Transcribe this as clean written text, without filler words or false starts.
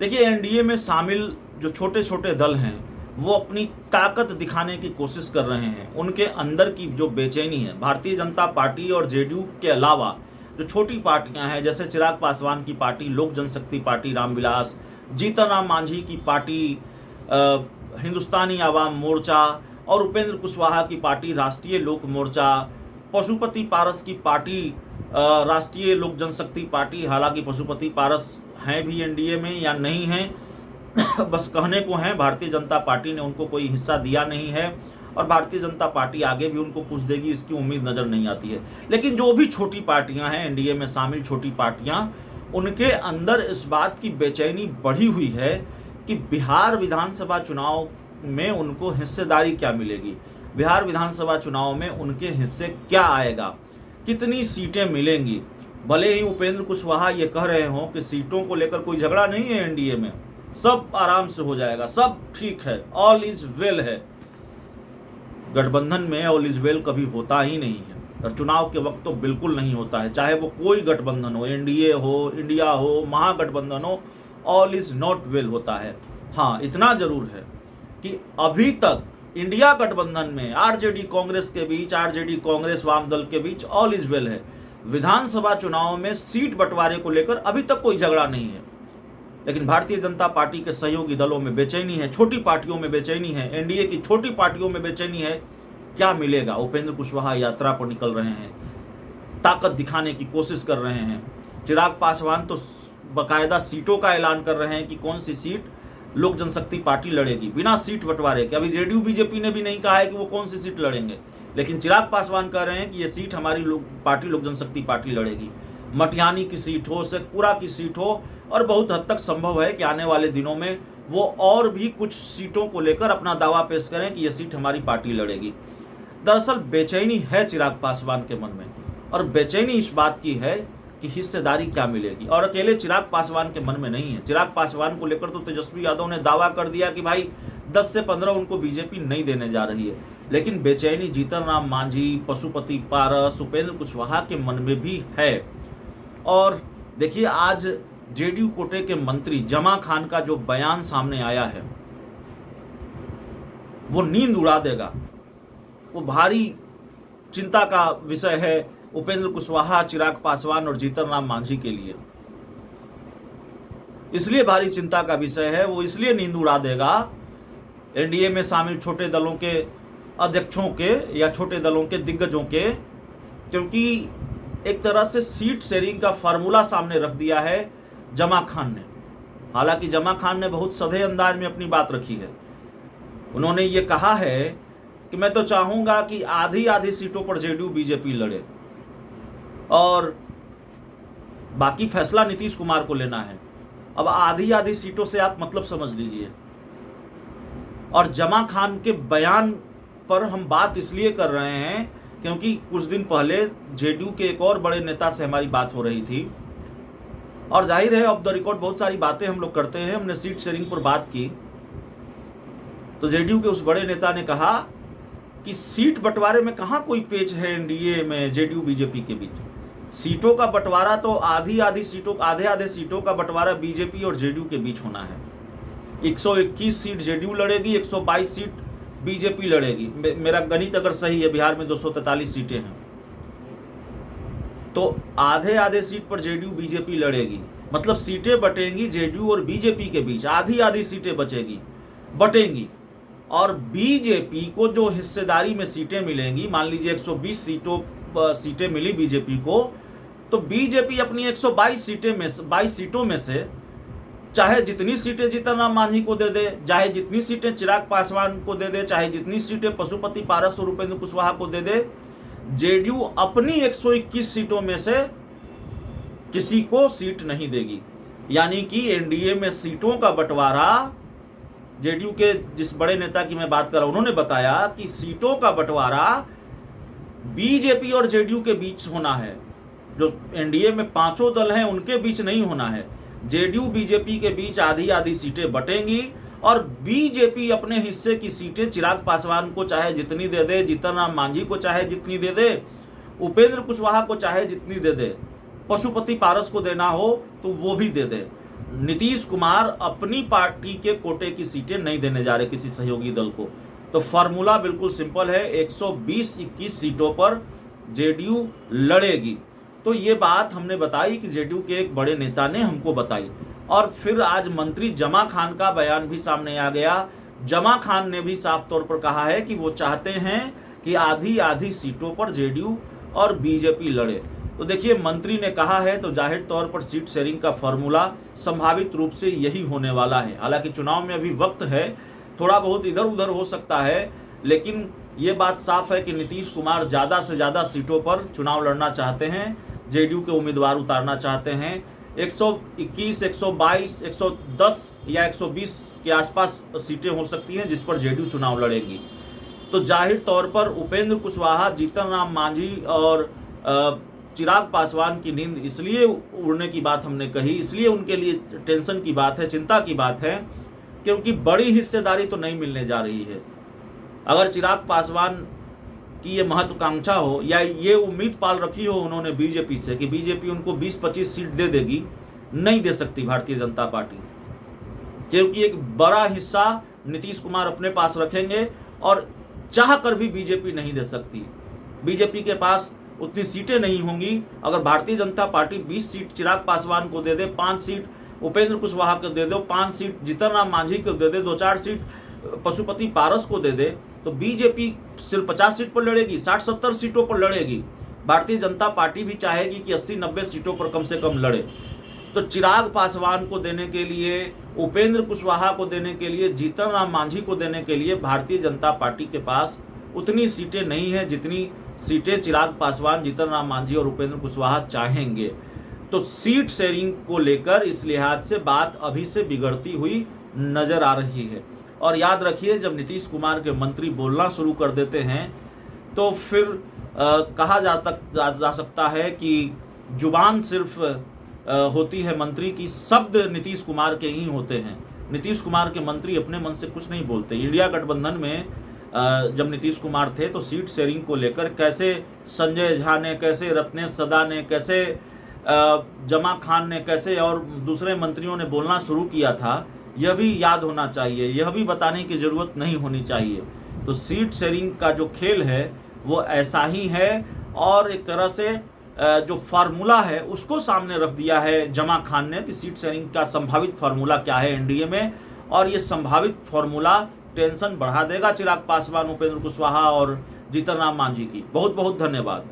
देखिए, एनडीए में शामिल जो छोटे छोटे दल हैं वो अपनी ताकत दिखाने की कोशिश कर रहे हैं। उनके अंदर की जो बेचैनी है, भारतीय जनता पार्टी और जेडीयू के अलावा जो छोटी पार्टियां हैं, जैसे चिराग पासवान की पार्टी लोक जनशक्ति पार्टी रामविलास, जीतन राम मांझी की पार्टी हिंदुस्तानी आवाम मोर्चा और उपेंद्र कुशवाहा की पार्टी राष्ट्रीय लोक मोर्चा, पशुपति पारस की पार्टी राष्ट्रीय लोक जनशक्ति पार्टी। हालांकि पशुपति पारस हैं भी एनडीए में या नहीं हैं बस कहने को हैं। भारतीय जनता पार्टी ने उनको कोई हिस्सा दिया नहीं है और भारतीय जनता पार्टी आगे भी उनको कुछ देगी इसकी उम्मीद नजर नहीं आती है। लेकिन जो भी छोटी पार्टियां हैं, एनडीए में शामिल छोटी पार्टियां, उनके अंदर इस बात की बेचैनी बढ़ी हुई है कि बिहार विधानसभा चुनाव में उनको हिस्सेदारी क्या मिलेगी, बिहार विधानसभा चुनाव में उनके हिस्से क्या आएगा, कितनी सीटें मिलेंगी। भले ही उपेंद्र कुशवाहा ये कह रहे हों कि सीटों को लेकर कोई झगड़ा नहीं है एनडीए में, सब आराम से हो जाएगा, सब ठीक है, ऑल इज वेल है। गठबंधन में ऑल इज वेल कभी होता ही नहीं है और चुनाव के वक्त तो बिल्कुल नहीं होता है, चाहे वो कोई गठबंधन हो, एनडीए हो, इंडिया हो, महागठबंधन हो, ऑल इज नॉट वेल होता है। हाँ, इतना जरूर है कि अभी तक इंडिया गठबंधन में आरजेडी कांग्रेस के बीच, आरजेडी कांग्रेस वाम दल के बीच ऑल इज वेल है। विधानसभा चुनाव में सीट बंटवारे को लेकर अभी तक कोई झगड़ा नहीं है। लेकिन भारतीय जनता पार्टी के सहयोगी दलों में बेचैनी है, छोटी पार्टियों में बेचैनी है, एनडीए की छोटी पार्टियों में बेचैनी है। क्या मिलेगा? उपेंद्र कुशवाहा यात्रा पर निकल रहे हैं, ताकत दिखाने की कोशिश कर रहे हैं। चिराग पासवान तो बाकायदा सीटों का ऐलान कर रहे हैं कि कौन सी सीट लोक जनशक्ति पार्टी लड़ेगी बिना सीट बंटवारे के। अभी जेडीयू बीजेपी ने भी नहीं कहा है कि वो कौन सी सीट लड़ेंगे, लेकिन चिराग पासवान कह रहे हैं कि ये सीट हमारी पार्टी लोक जनशक्ति पार्टी लड़ेगी। मटिहानी की सीट हो, शेखपुरा की सीट हो, और बहुत हद तक संभव है कि आने वाले दिनों में वो और भी कुछ सीटों को लेकर अपना दावा पेश करें कि ये सीट हमारी पार्टी लड़ेगी। दरअसल बेचैनी है चिराग पासवान के मन में, और बेचैनी इस बात की है कि हिस्सेदारी क्या मिलेगी। और अकेले चिराग पासवान के मन में नहीं है। चिराग पासवान को लेकर तो तेजस्वी यादव ने दावा कर दिया कि भाई 10 से 15 उनको बीजेपी नहीं देने जा रही है। लेकिन बेचैनी जीतन राम मांझी, पशुपति पारस, उपेंद्र कुशवाहा के मन में भी है। और देखिए, आज जेडीयू कोटे के मंत्री जमा खान का जो बयान सामने आया है वो नींद उड़ा देगा। वो भारी चिंता का विषय है उपेंद्र कुशवाहा, चिराग पासवान और जीतन राम मांझी के लिए। इसलिए भारी चिंता का विषय है, वो इसलिए नींद उड़ा देगा एनडीए में शामिल छोटे दलों के अध्यक्षों के या छोटे दलों के दिग्गजों के, क्योंकि एक तरह से सीट शेयरिंग का फार्मूला सामने रख दिया है जमा खान ने। हालांकि जमा खान ने बहुत सधे अंदाज में अपनी बात रखी है। उन्होंने ये कहा है कि मैं तो चाहूंगा कि आधी आधी सीटों पर जेडीयू बीजेपी लड़े और बाकी फैसला नीतीश कुमार को लेना है। अब आधी आधी सीटों से आप मतलब समझ लीजिए। और जमा खान के बयान पर हम बात इसलिए कर रहे हैं क्योंकि कुछ दिन पहले जेडीयू के एक और बड़े नेता से हमारी बात हो रही थी, और जाहिर है ऑफ द रिकॉर्ड बहुत सारी बातें हम लोग करते हैं। हमने सीट शेयरिंग पर बात की तो जेडीयू के उस बड़े नेता ने कहा कि सीट बंटवारे में कहां कोई पेच है एनडीए में जेडीयू बीजेपी के बीच। सीटों का बंटवारा तो आधी आधी सीटों, आधे आधे सीटों का बंटवारा बीजेपी और जेडीयू के बीच होना है। 121 सीट जेडीयू लड़ेगी, 122 सीट बीजेपी लड़ेगी। मेरा गणित अगर सही है, बिहार में 243 सीटें हैं, तो आधे आधे सीट पर जेडीयू बीजेपी लड़ेगी। मतलब सीटें बटेंगी जेडीयू और बीजेपी के बीच, आधी आधी सीटें बटेंगी। और बीजेपी को जो हिस्सेदारी में सीटें मिलेंगी, मान लीजिए 120 सीटें मिली बीजेपी को, तो बीजेपी अपनी 122 सीटों में से चाहे जितनी सीटें जीतन राम मांझी को दे दे, चाहे जितनी सीटें चिराग पासवान को दे दे, चाहे जितनी सीटें पशुपति पारस और उपेंद्र कुशवाहा को दे दे, जेडीयू अपनी 121 सीटों में से किसी को सीट नहीं देगी। यानी कि एनडीए में सीटों का बंटवारा, जेडीयू के जिस बड़े नेता की मैं बात कर रहा हूं, उन्होंने बताया कि सीटों का बंटवारा बीजेपी और जेडीयू के बीच होना है। जो एनडीए में पांचों दल हैं उनके बीच नहीं होना है। जेडीयू बीजेपी के बीच आधी आधी सीटें बटेंगी और बीजेपी अपने हिस्से की सीटें चिराग पासवान को चाहे जितनी दे दे, जीतन राम मांझी को चाहे जितनी दे दे, उपेंद्र कुशवाहा को चाहे जितनी दे दे, पशुपति पारस को देना हो तो वो भी दे दे। नीतीश कुमार अपनी पार्टी के कोटे की सीटें नहीं देने जा रहे किसी सहयोगी दल को। तो फॉर्मूला बिल्कुल सिंपल है, 120-21 सीटों पर जेडीयू लड़ेगी। तो ये बात हमने बताई कि जेडीयू के एक बड़े नेता ने हमको बताई। और फिर आज मंत्री जमा खान का बयान भी सामने आ गया। जमा खान ने भी साफ तौर पर कहा है कि वो चाहते हैं कि आधी आधी सीटों पर जेडीयू और बीजेपी लड़े। तो देखिए, मंत्री ने कहा है तो जाहिर तौर पर सीट शेयरिंग का फॉर्मूला संभावित रूप से यही होने वाला है। हालांकि चुनाव में अभी वक्त है, थोड़ा बहुत इधर उधर हो सकता है, लेकिन ये बात साफ है कि नीतीश कुमार ज़्यादा से ज़्यादा सीटों पर चुनाव लड़ना चाहते हैं, जेडीयू के उम्मीदवार उतारना चाहते हैं। 121, 122, 110 या 120 के आसपास सीटें हो सकती हैं जिस पर जेडीयू चुनाव लड़ेगी। तो जाहिर तौर पर उपेंद्र कुशवाहा, जीतन राम मांझी और चिराग पासवान की नींद इसलिए उड़ने की बात हमने कही, इसलिए उनके लिए टेंशन की बात है, चिंता की बात है, क्योंकि बड़ी हिस्सेदारी तो नहीं मिलने जा रही है। अगर चिराग पासवान की ये महत्वाकांक्षा हो या ये उम्मीद पाल रखी हो उन्होंने बीजेपी से कि बीजेपी उनको 20-25 सीट दे देगी, नहीं दे सकती भारतीय जनता पार्टी, क्योंकि एक बड़ा हिस्सा नीतीश कुमार अपने पास रखेंगे और चाह कर भी बीजेपी नहीं दे सकती। बीजेपी के पास उतनी सीटें नहीं होंगी। अगर भारतीय जनता पार्टी 20 सीट चिराग पासवान को दे दे, 5 सीट उपेंद्र कुशवाहा को दे दो, 5 सीट जीतन राम मांझी को दे दे, 2-4 सीट पशुपति पारस को दे दे, तो बीजेपी सिर्फ 50 सीट पर लड़ेगी, 60-70 सीटों पर लड़ेगी। भारतीय जनता पार्टी भी चाहेगी कि 80-90 सीटों पर कम से कम लड़े। तो चिराग पासवान को देने के लिए, उपेंद्र कुशवाहा को देने के लिए, जीतन राम मांझी को देने के लिए भारतीय जनता पार्टी के पास उतनी सीटें नहीं है जितनी सीटें चिराग पासवान, जीतन राम मांझी और उपेंद्र कुशवाहा चाहेंगे। तो सीट शेयरिंग को लेकर इस लिहाज से बात अभी से बिगड़ती हुई नजर आ रही है। और याद रखिए, जब नीतीश कुमार के मंत्री बोलना शुरू कर देते हैं तो फिर कहा जा सकता है कि जुबान सिर्फ होती है मंत्री की, शब्द नीतीश कुमार के ही होते हैं। नीतीश कुमार के मंत्री अपने मन से कुछ नहीं बोलते। इंडिया गठबंधन में जब नीतीश कुमार थे तो सीट शेयरिंग को लेकर कैसे संजय झा ने, कैसे रत्नेश सदा ने, कैसे जमा खान ने, कैसे और दूसरे मंत्रियों ने बोलना शुरू किया था, यह भी याद होना चाहिए, यह भी बताने की जरूरत नहीं होनी चाहिए। तो सीट शेयरिंग का जो खेल है वो ऐसा ही है, और एक तरह से जो फार्मूला है उसको सामने रख दिया है जमा खान ने कि सीट शेयरिंग का संभावित फार्मूला क्या है एनडीए में। और ये संभावित फार्मूला टेंशन बढ़ा देगा चिराग पासवान, उपेंद्र कुशवाहा और जीतन राम मांझी की। बहुत बहुत धन्यवाद।